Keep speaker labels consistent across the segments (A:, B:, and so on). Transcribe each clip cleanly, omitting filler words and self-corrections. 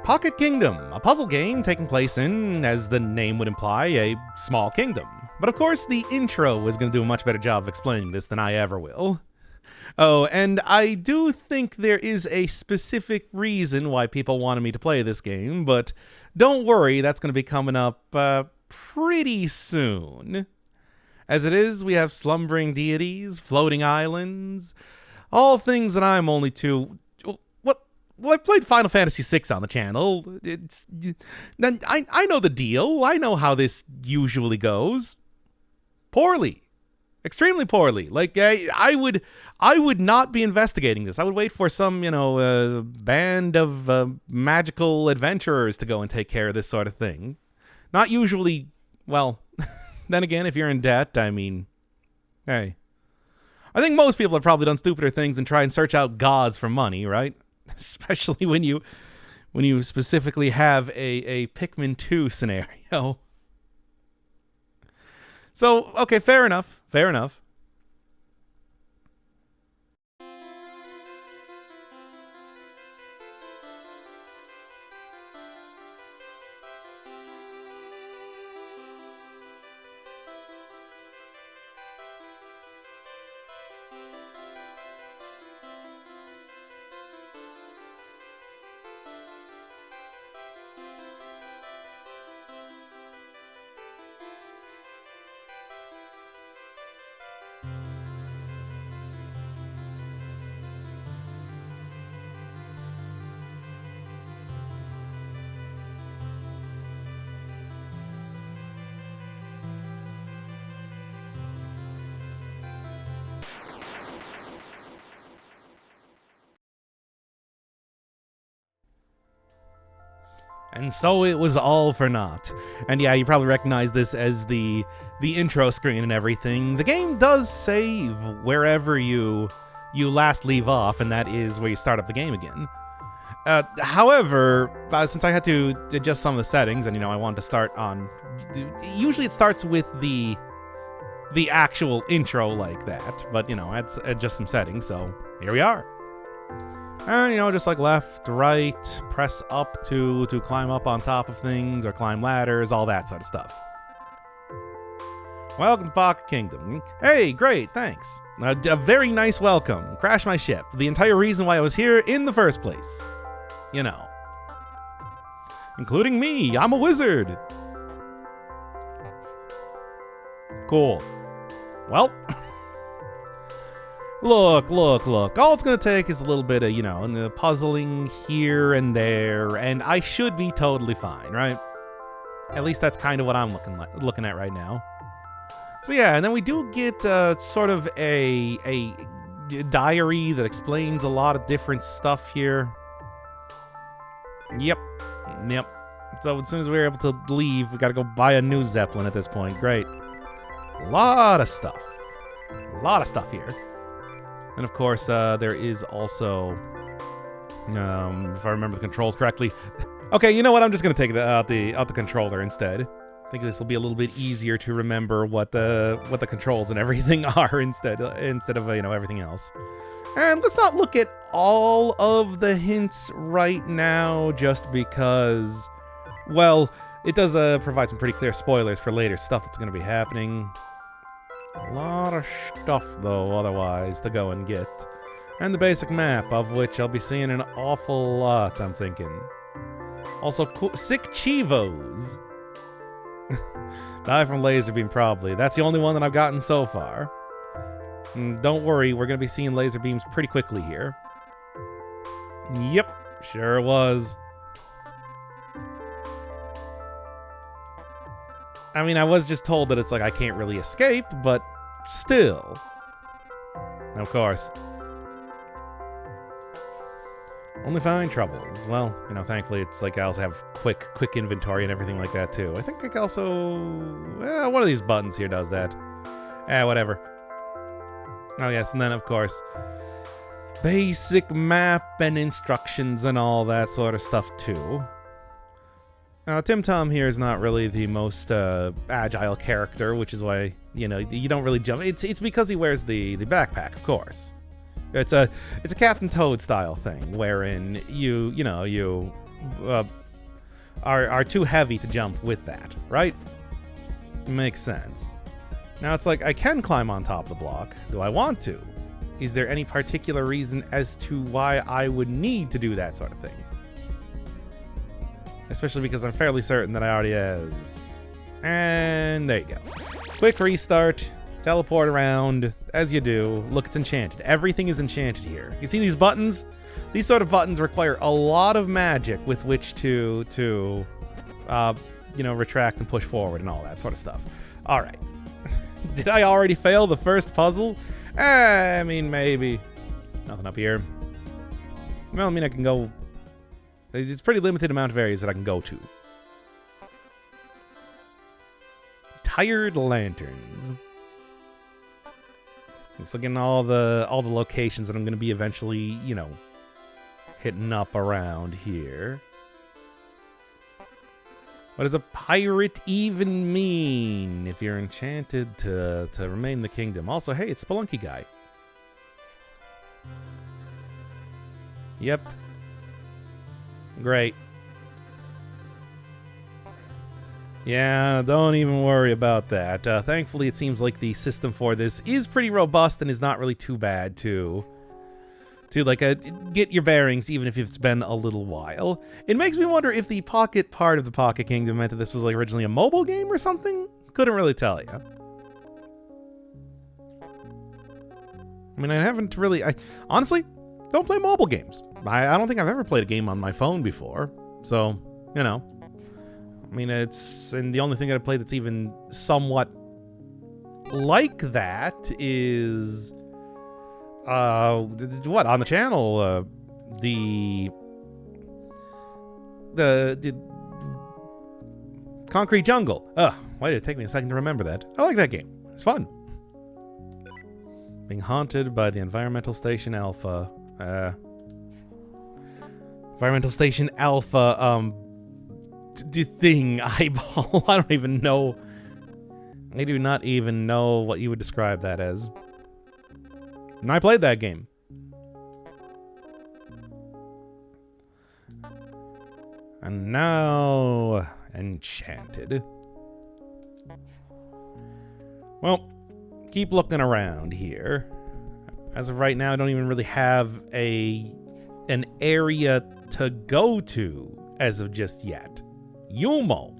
A: Pocket Kingdom, a puzzle game taking place in, as the name would imply, a small kingdom. But of course, the intro is going to do a much better job of explaining this than I ever will. Oh, and I do think there is a specific reason why people wanted me to play this game, but don't worry, that's going to be coming up pretty soon. As it is, we have slumbering deities, floating islands, all things that I'm only too... Well, I played Final Fantasy VI on the channel. I know the deal. I know how this usually goes. Poorly. Extremely poorly. Like, I would not be investigating this. I would wait for some, band of magical adventurers to go and take care of this sort of thing. Not usually, well, then again, if you're in debt, I mean, hey. I think most people have probably done stupider things than try and search out gods for money, right? Especially when you specifically have a Pikmin 2 scenario. So, okay, fair enough. Fair enough. And so it was all for naught. And yeah, you probably recognize this as the intro screen and everything. The game does save wherever you last leave off, and that is where you start up the game again. However, since I had to adjust some of the settings, and I wanted to start on... Usually it starts with the actual intro like that, but I had to adjust some settings, so here we are. And, just like left, right, press up to climb up on top of things, or climb ladders, all that sort of stuff. Welcome to Pocket Kingdom. Hey, great, thanks. A very nice welcome. Crash my ship. The entire reason why I was here in the first place. Including me. I'm a wizard. Cool. Well... Look. All it's going to take is a little bit of, the puzzling here and there, and I should be totally fine, right? At least that's kind of what I'm looking at right now. So yeah, and then we do get sort of a diary that explains a lot of different stuff here. Yep. So as soon as we're able to leave, we got to go buy a new Zeppelin at this point. Great. A lot of stuff here. And of course, there is also, if I remember the controls correctly. Okay, you know what? I'm just gonna take out the controller instead. I think this will be a little bit easier to remember what the controls and everything are instead of everything else. And let's not look at all of the hints right now, just because, well, it does provide some pretty clear spoilers for later stuff that's gonna be happening. A lot of stuff, though, otherwise, to go and get. And the basic map, of which I'll be seeing an awful lot, I'm thinking. Also, sick Chivos. Die from laser beam, probably. That's the only one that I've gotten so far. And don't worry, we're going to be seeing laser beams pretty quickly here. Yep, sure was. I mean, I was just told that it's like I can't really escape, but still. Of course. Only find troubles. Well, thankfully it's like I also have quick inventory and everything like that too. I think I can also... one of these buttons here does that. Whatever. Oh yes, and then of course, basic map and instructions and all that sort of stuff too. Tim Tom here is not really the most agile character, which is why, you don't really jump. It's because he wears the backpack, of course. It's a Captain Toad style thing, wherein you are too heavy to jump with that, right? Makes sense. Now it's like I can climb on top of the block. Do I want to? Is there any particular reason as to why I would need to do that sort of thing? Especially because I'm fairly certain that I already has. And there you go. Quick restart. Teleport around, as you do. Look, it's enchanted. Everything is enchanted here. You see these buttons? These sort of buttons require a lot of magic with which to retract and push forward and all that sort of stuff. All right. Did I already fail the first puzzle? I mean, maybe. Nothing up here. Well, I mean, I can go... It's a pretty limited amount of areas that I can go to. Tired lanterns. Let's look at all the locations that I'm going to be eventually, hitting up around here. What does a pirate even mean if you're enchanted to remain in the kingdom? Also, hey, it's Spelunky guy. Yep. Great. Yeah, don't even worry about that. Thankfully, it seems like the system for this is pretty robust and is not really too bad to get your bearings, even if it's been a little while. It makes me wonder if the Pocket part of the Pocket Kingdom meant that this was like originally a mobile game or something. Couldn't really tell you. I mean, I haven't really... honestly, don't play mobile games. I don't think I've ever played a game on my phone before. So, I mean, and the only thing that I played that's even somewhat like that is, what, on the channel, the Concrete Jungle. Why did it take me a second to remember that? I like that game. It's fun. Being haunted by the Environmental Station Alpha, thing eyeball. I don't even know. I do not even know what you would describe that as. And I played that game. And now, Enchanted. Well, keep looking around here. As of right now, I don't even really have an area to go to as of just yet. Yumo.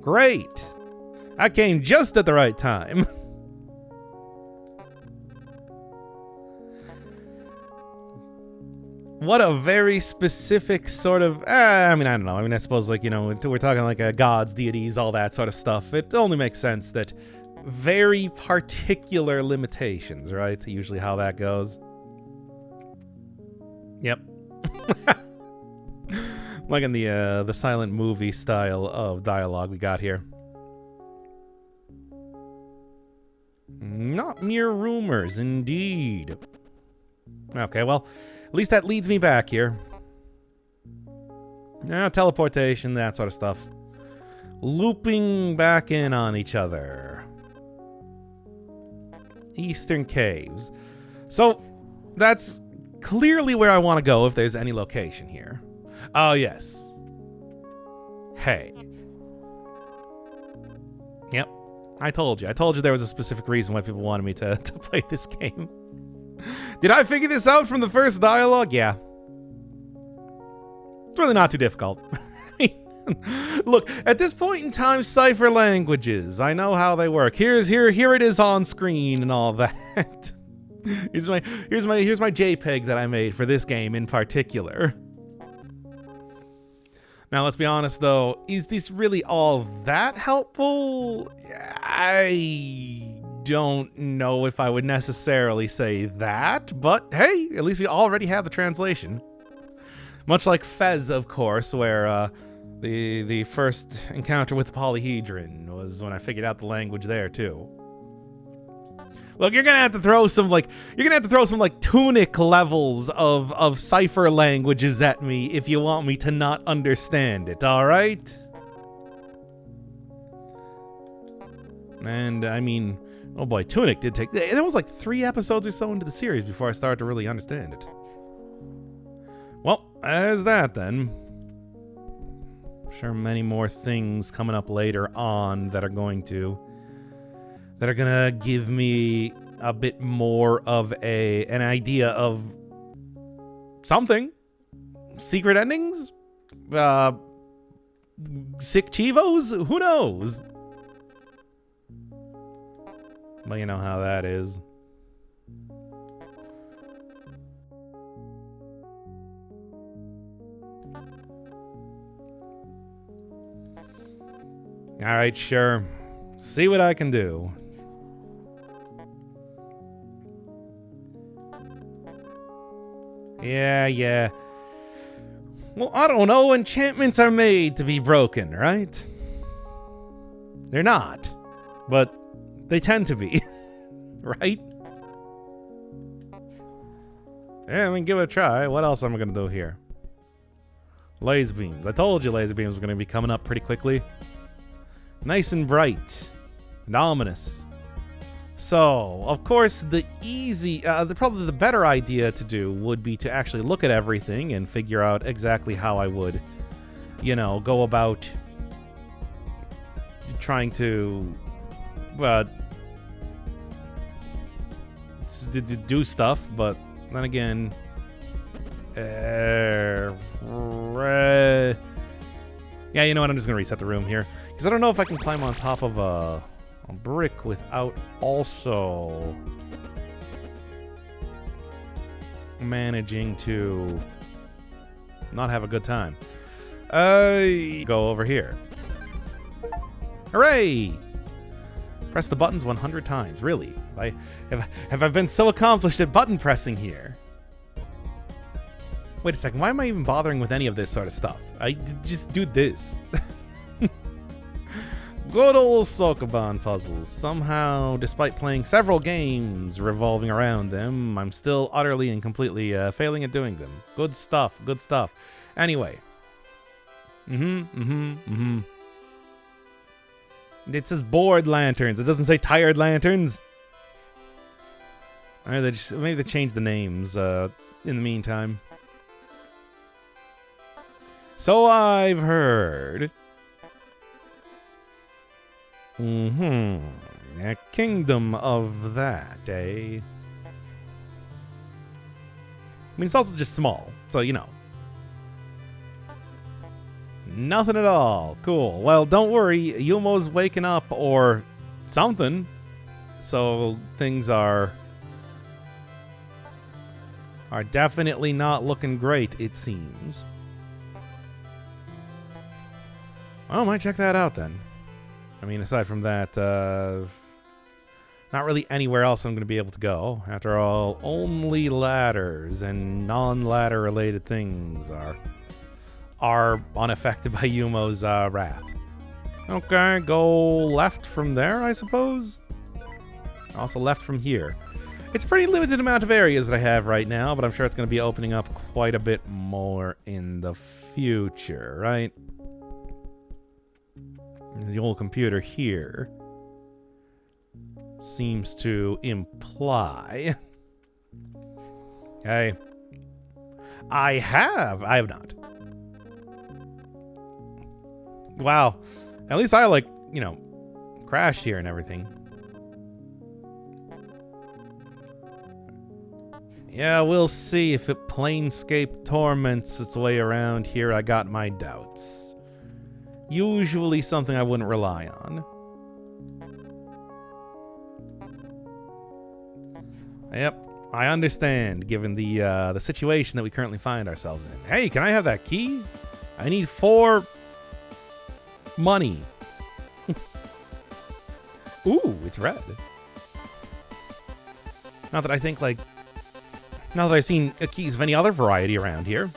A: Great. I came just at the right time. What a very specific sort of... I mean, I don't know. I mean, I suppose, like, we're talking like gods, deities, all that sort of stuff. It only makes sense that very particular limitations, right? Usually how that goes. Yep. Like in the silent movie style of dialogue we got here. Not mere rumors, indeed. Okay, well, at least that leads me back here. Teleportation, that sort of stuff. Looping back in on each other. Eastern Caves. So, that's clearly where I want to go if there's any location here. Oh, yes. Hey. Yep. I told you there was a specific reason why people wanted me to play this game. Did I figure this out from the first dialogue? Yeah. It's really not too difficult. Look, at this point in time, Cipher languages. I know how they work. Here it is on screen and all that. Here's my JPEG that I made for this game in particular. Now, let's be honest, though. Is this really all that helpful? I don't know if I would necessarily say that, but hey, at least we already have the translation. Much like Fez, of course, where the first encounter with the polyhedron was when I figured out the language there, too. Look, you're gonna have to throw some Tunic levels of Cipher languages at me if you want me to not understand it, alright? And, I mean, oh boy, Tunic did take... There was like 3 episodes or so into the series before I started to really understand it. Well, There's that then. Sure, many more things coming up later on that are gonna give me a bit more of an idea of something. Secret endings? Sick Chivos? Who knows? But you know how that is. Alright, sure. See what I can do. Yeah. Well, I don't know. Enchantments are made to be broken, right? They're not. But they tend to be. Right? Yeah, I mean, give it a try. What else am I going to do here? Laser beams. I told you laser beams were going to be coming up pretty quickly. Nice and bright. And ominous. So, of course, probably the better idea to do would be to actually look at everything and figure out exactly how I would, go about trying to do stuff, but then again, yeah, you know what? I'm just gonna reset the room here because I don't know if I can climb on top of a brick without also managing to not have a good time. Go over here. Hooray! Press the buttons 100 times. Really? Have I been so accomplished at button pressing here? Wait a second. Why am I even bothering with any of this sort of stuff? I just do this. Good old Sokoban puzzles. Somehow, despite playing several games revolving around them, I'm still utterly and completely failing at doing them. Good stuff. Good stuff. Anyway. It says bored lanterns. It doesn't say tired lanterns. Or maybe they changed the names in the meantime. So I've heard. A kingdom of that, eh? I mean, it's also just small, so you know. Nothing at all. Cool. Well, don't worry. Yumo's waking up or something. So things are definitely not looking great, it seems. Oh, I might check that out then. I mean, aside from that, not really anywhere else I'm going to be able to go. After all, only ladders and non-ladder related things are unaffected by Yumo's wrath. Okay, go left from there, I suppose. Also left from here. It's a pretty limited amount of areas that I have right now, but I'm sure it's going to be opening up quite a bit more in the future, right? The old computer here seems to imply. Hey. I have not. Wow. At least I crashed here and everything. Yeah, we'll see if it Planescape torments its way around here. I got my doubts. Usually something I wouldn't rely on. Yep, I understand, given the situation that we currently find ourselves in. Hey, can I have that key? I need 4 money. Ooh, it's red. Not that I've seen keys of any other variety around here.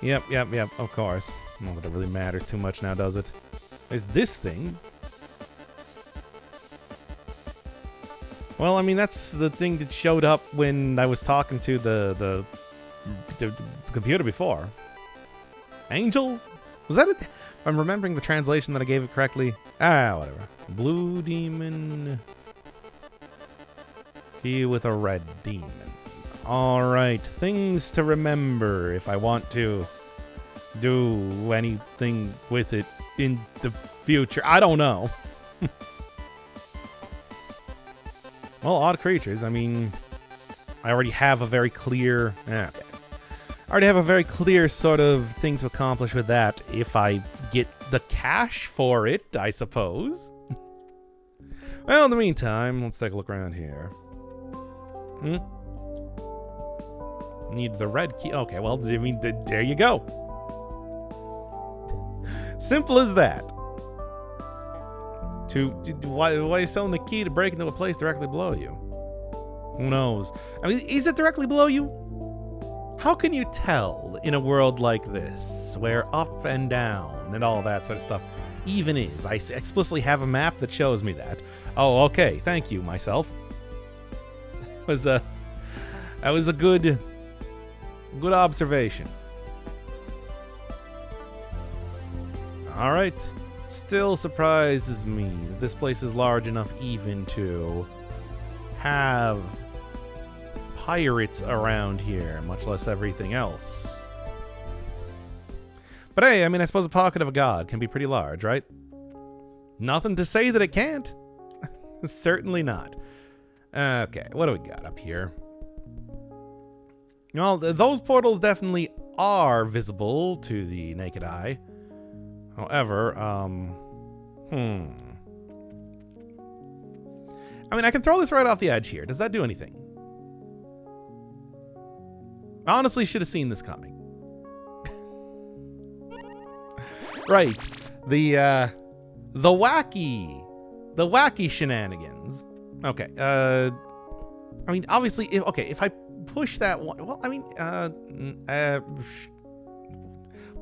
A: Yep, of course. Not that it really matters too much now, does it? There's this thing. Well, I mean, that's the thing that showed up when I was talking to the computer before. Angel? Was that it? If I'm remembering the translation that I gave it correctly. Whatever. Blue demon. Key with a red demon. Alright, things to remember if I want to do anything with it in the future. I don't know. Well, odd creatures, I mean, I already have a very clear... Okay. I already have a very clear sort of thing to accomplish with that if I get the cash for it, I suppose. Well, in the meantime, let's take a look around here. Need the red key. Okay, well, I mean, there you go. Simple as that. Why are you selling the key to break into a place directly below you? Who knows? I mean, is it directly below you? How can you tell in a world like this, where up and down and all that sort of stuff even is? I explicitly have a map that shows me that. Oh, okay. Thank you, myself. That was a good observation. All right. Still surprises me that this place is large enough even to have pirates around here, much less everything else. But hey, I mean, I suppose a pocket of a god can be pretty large, right? Nothing to say that it can't. Certainly not. Okay, what do we got up here? Well, those portals definitely are visible to the naked eye. However, I mean, I can throw this right off the edge here. Does that do anything? I honestly should have seen this coming. Right. The wacky shenanigans. Okay. I mean, obviously, if I push that one, well, I mean, I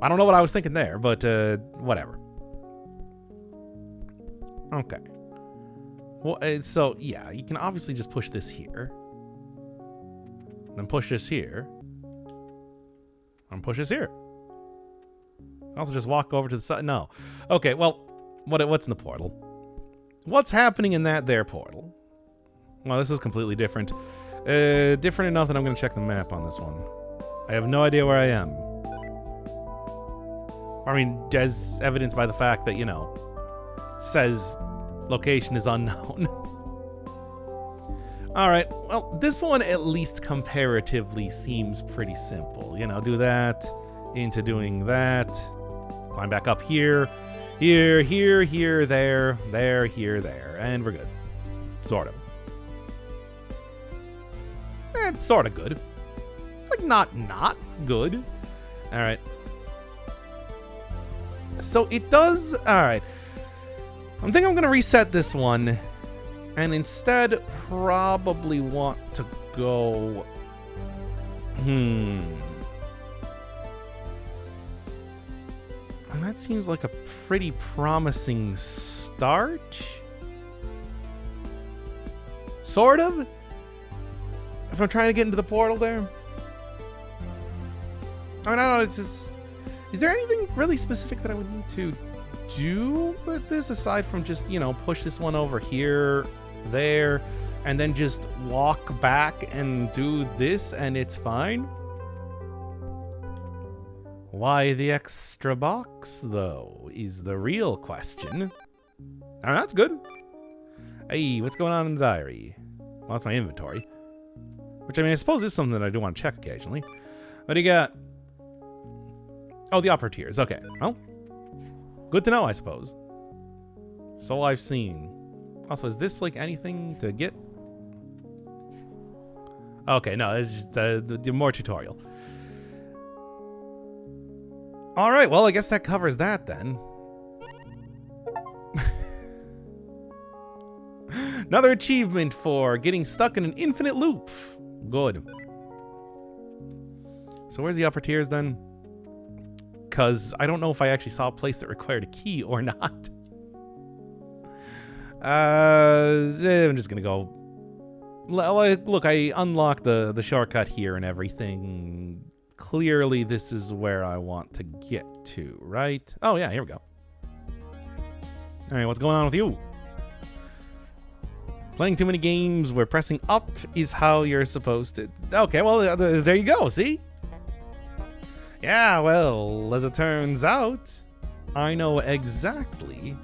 A: don't know what I was thinking there, but whatever. Okay. Well, so yeah, you can obviously just push this here, then push this here, and push this here. Also, just walk over to the side. No. Okay. Well, what's in the portal? What's happening in that there portal? Well, this is completely different. Different enough that I'm going to check the map on this one. I have no idea where I am. I mean, as evidenced by the fact that, you know, says location is unknown. Alright, well, this one at least comparatively seems pretty simple. You know, do that, into doing that, climb back up here, here, there, here, there, and we're good. Sort of. It's sort of good. Like, not good. Alright. So it does... Alright. I think I'm going to reset this one. And instead, probably want to go... And that seems like a pretty promising start. Sort of? If I'm trying to get into the portal there? I mean, I don't know, it's just... Is there anything really specific that I would need to do with this aside from just, you know, push this one over here, there, and then just walk back and do this and it's fine? Why the extra box, though, is the real question. Oh, that's good. Hey, what's going on in the diary? Well, that's my inventory. Which, I mean, I suppose is something that I do want to check occasionally. What do you got? Oh, the upper tiers. Okay. Well, good to know, I suppose. So I've seen. Also, is this, like, anything to get? Okay, no, it's just more tutorial. All right, well, I guess that covers that then. Another achievement for getting stuck in an infinite loop. Good. So where's the upper tiers then? Because I don't know if I actually saw a place that required a key or not. I'm just going to go... Look, I unlocked the shortcut here and everything. Clearly, this is where I want to get to, right? Oh, yeah, here we go. All right, what's going on with you? Playing too many games where pressing up is how you're supposed to. Okay, well, there you go, see? Yeah, well, as it turns out, I know exactly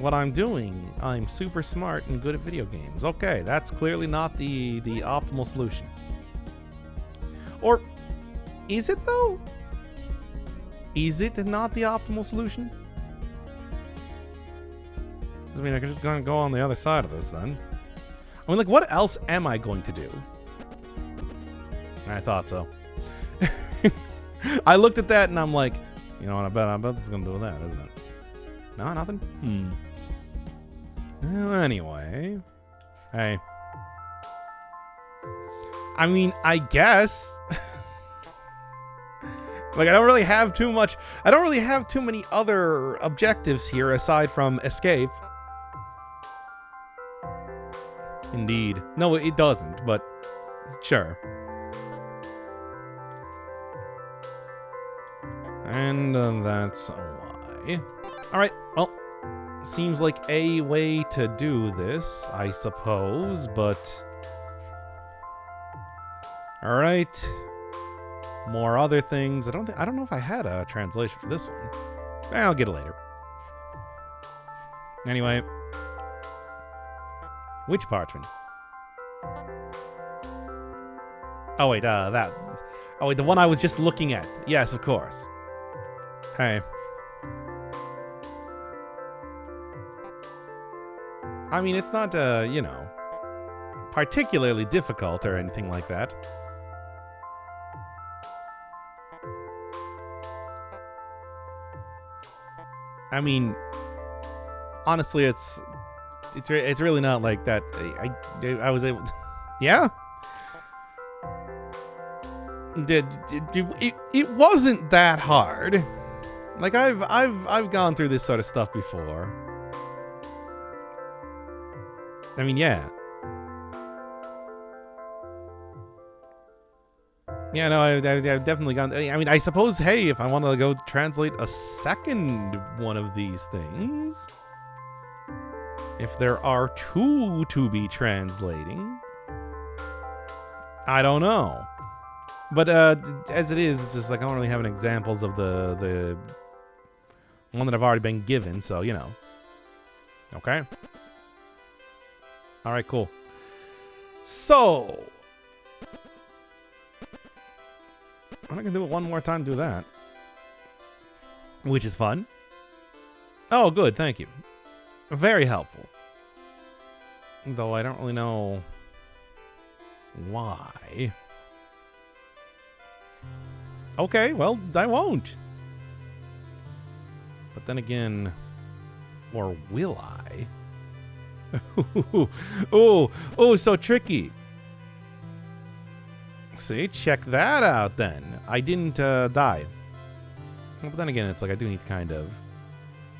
A: what I'm doing. I'm super smart and good at video games. Okay, that's clearly not the optimal solution. Or is it, though? Is it not the optimal solution? I mean, I could just kind of go on the other side of this then. I mean, like, what else am I going to do? I thought so. I looked at that and I'm like, you know what, I bet this is going to do with that, isn't it? No, nothing? Well, anyway. Hey. I mean, I guess. Like, I don't really have too many other objectives here aside from escape. Indeed. No, it doesn't, but sure. And that's why. Alright, well, seems like a way to do this, I suppose, but... Alright. More other things. I don't know if I had a translation for this one. I'll get it later. Anyway. Which parchment? Oh wait, that. Oh wait, the one I was just looking at. Yes, of course. Hey. I mean, it's not, you know, particularly difficult or anything like that. I mean, honestly, it's really not like that. I was able to, yeah. It wasn't that hard. Like I've gone through this sort of stuff before. I mean, yeah. Yeah, no, I've definitely gone. I mean, I suppose, hey, if I want to go translate a second one of these things, if there are two to be translating, I don't know. But as it is, it's just like I don't really have any examples of the one that I've already been given, so, you know. Okay. All right, cool. So, I'm not going to do it one more time to do that. Which is fun. Oh, good. Thank you. Very helpful. Though I don't really know why. Okay, well, I won't. But then again, or will I? Oh, so tricky. See, check that out then. I didn't die. But then again, it's like I do need to kind of,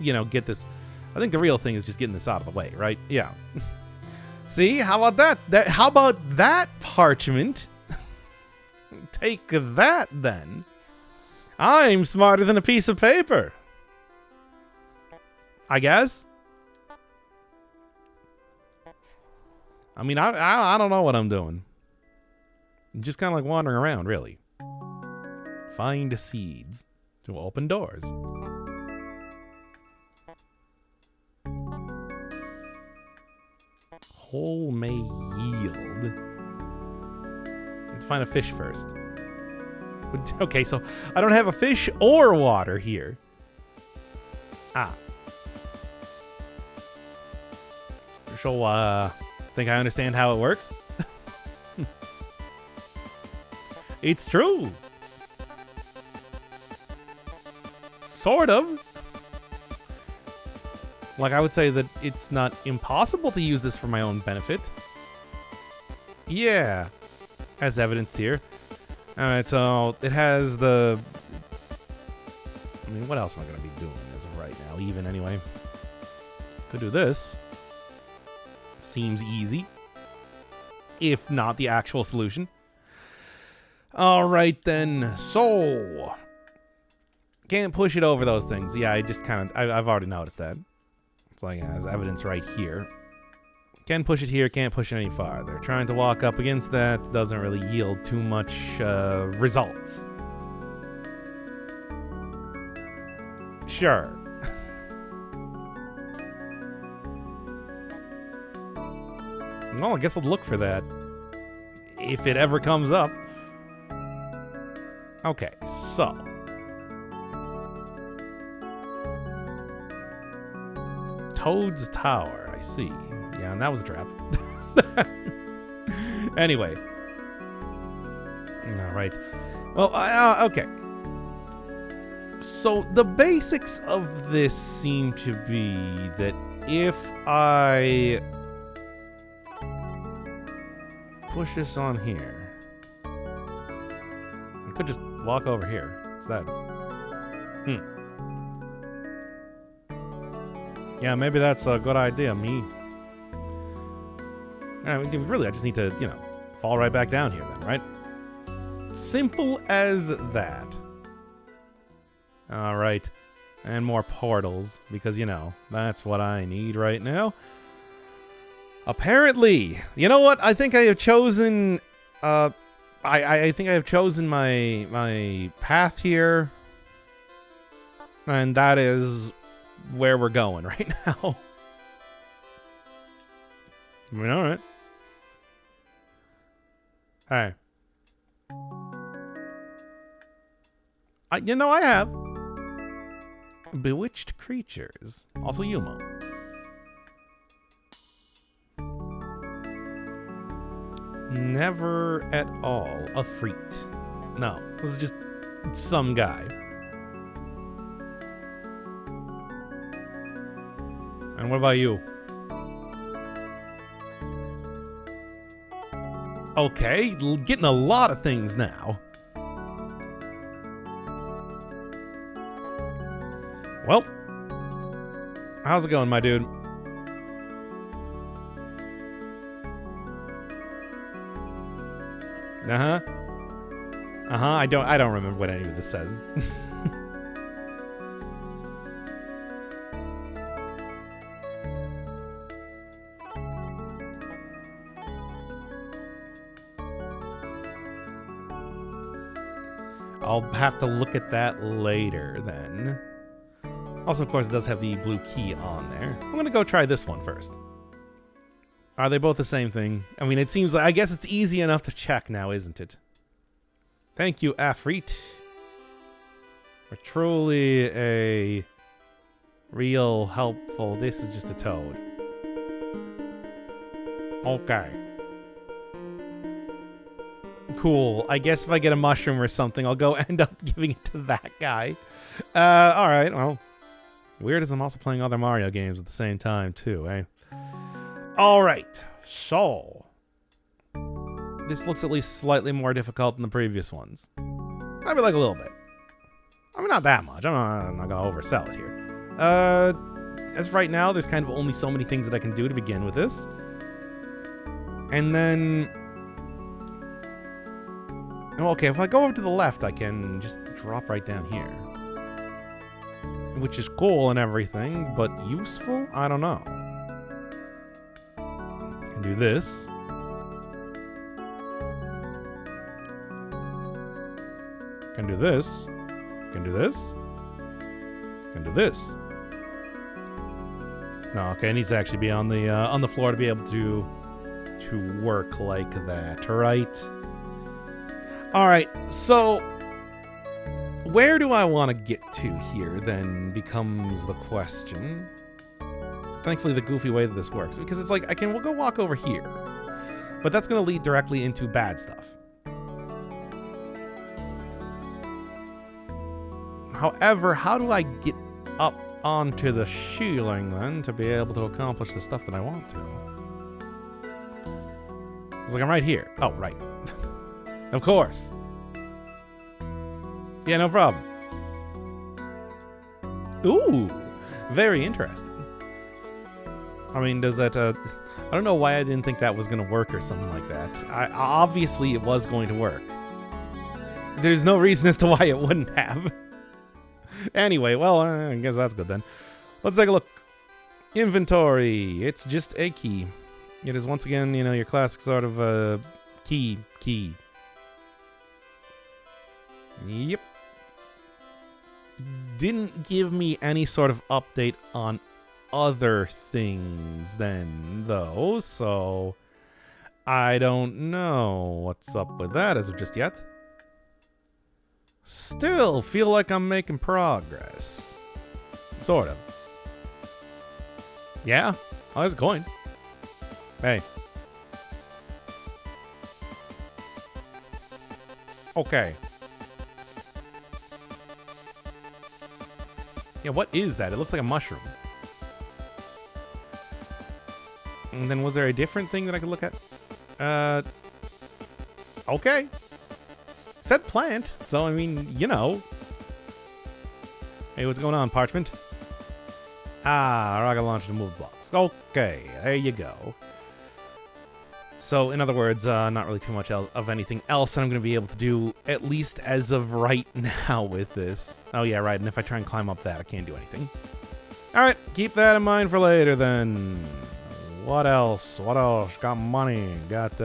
A: you know, get this. I think the real thing is just getting this out of the way, right? Yeah. See, how about that? How about that parchment? Take that then. I'm smarter than a piece of paper. I guess. I mean, I don't know what I'm doing. I'm just kind of like wandering around, really. Find seeds to open doors. Hole may yield. Let's find a fish first. Okay, so I don't have a fish or water here. Ah. So, think I understand how it works? It's true. Sort of. Like, I would say that it's not impossible to use this for my own benefit. Yeah. As evidenced here. Alright, so it has the... I mean, what else am I going to be doing as of right now? Even anyway. Could do this. Seems easy. If not the actual solution. Alright then. So... Can't push it over those things. Yeah, I just kind of... I've already noticed that. It's like, as evidence right here. Can push it here, can't push it any farther. Trying to walk up against that doesn't really yield too much results. Sure. Well, I guess I'll look for that. If it ever comes up. Okay, so. Toad's Tower, I see. Yeah, and that was a trap. Anyway. Alright. Well, okay. So, the basics of this seem to be that if I push this on here, I could just walk over here. What's that? Yeah, maybe that's a good idea, me. Really, I just need to, fall right back down here then, right? Simple as that. Alright. And more portals, because, that's what I need right now. Apparently. You know what? I think I have chosen, I think I have chosen my path here. And that is where we're going right now. I mean, alright. Hey. I have. Bewitched creatures. Also Yumo. Never at all a freak. No, this is just some guy. And what about you? Okay, getting a lot of things now. Well, how's it going, my dude? I don't remember what any of this says. I'll have to look at that later then. Also, of course, it does have the blue key on there. I'm going to go try this one first. Are they both the same thing? I mean, it seems like... I guess it's easy enough to check now, isn't it? Thank you, Afrit. We're truly a real helpful... This is just a toad. Okay. Cool. I guess if I get a mushroom or something, I'll go end up giving it to that guy. Alright, well... Weird as I'm also playing other Mario games at the same time, too, eh? Alright, so... This looks at least slightly more difficult than the previous ones. Maybe like a little bit. I mean, not that much. I'm not gonna oversell it here. As of right now, there's kind of only so many things that I can do to begin with this. And then... Oh, okay, if I go over to the left, I can just drop right down here. Which is cool and everything, but useful? I don't know. Can do this. Can do this. Can do this. Can do this. No, okay, it needs to actually be on the floor to be able to work like that, right? All right, so where do I want to get to here then becomes the question. Thankfully, the goofy way that this works, because it's like we'll go walk over here, but that's going to lead directly into bad stuff. However, how do I get up onto the ceiling then to be able to accomplish the stuff that I want to? It's like I'm right here. Oh, right. Of course. Yeah, no problem. Ooh, very interesting. I mean, does that... I don't know why I didn't think that was going to work or something like that. Obviously, it was going to work. There's no reason as to why it wouldn't have. Anyway, well, I guess that's good then. Let's take a look. Inventory. It's just a key. It is once again, your classic sort of key. Yep. Didn't give me any sort of update on other things then, though, so I don't know what's up with that as of just yet. Still feel like I'm making progress. Sort of. Yeah? Oh, there's a coin. Hey. Okay. Yeah, what is that? It looks like a mushroom. And then was there a different thing that I could look at? Okay. Said plant, so I mean, Hey, what's going on, Parchment? Ah, rocket launcher to move blocks. Okay, there you go. So, in other words, not really too much of anything else that I'm going to be able to do, at least as of right now with this. Oh, yeah, right, and if I try and climb up that, I can't do anything. Alright, keep that in mind for later, then. What else? What else? Got money. Got,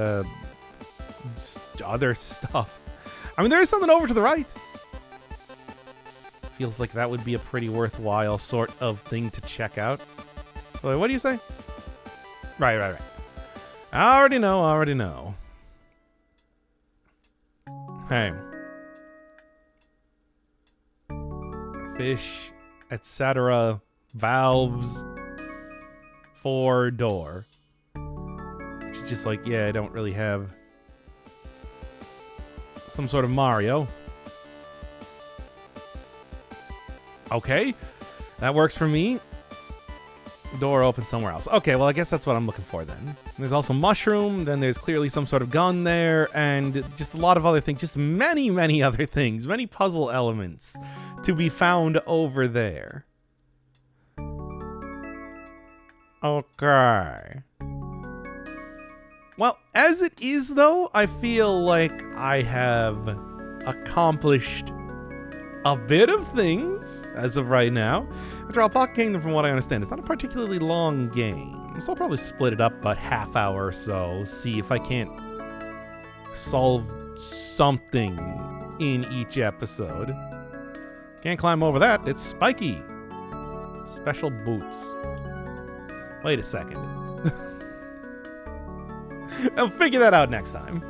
A: other stuff. I mean, there is something over to the right. Feels like that would be a pretty worthwhile sort of thing to check out. Wait, what do you say? Right. I already know. Hey. Fish, etc. Valves. 4 door. Which is just like, yeah, I don't really have some sort of Mario. Okay. That works for me. Door open somewhere else. Okay, well, I guess that's what I'm looking for then. There's also mushroom, then there's clearly some sort of gun there, and just a lot of other things. Just many other things. Many puzzle elements to be found over there. Okay. Well, as it is, though, I feel like I have accomplished a bit of things as of right now. After all, Pocket Kingdom, from what I understand, is not a particularly long game, so I'll probably split it up about half hour or so, see if I can't solve something in each episode. Can't climb over that, it's spiky. Special boots. Wait a second. I'll figure that out next time.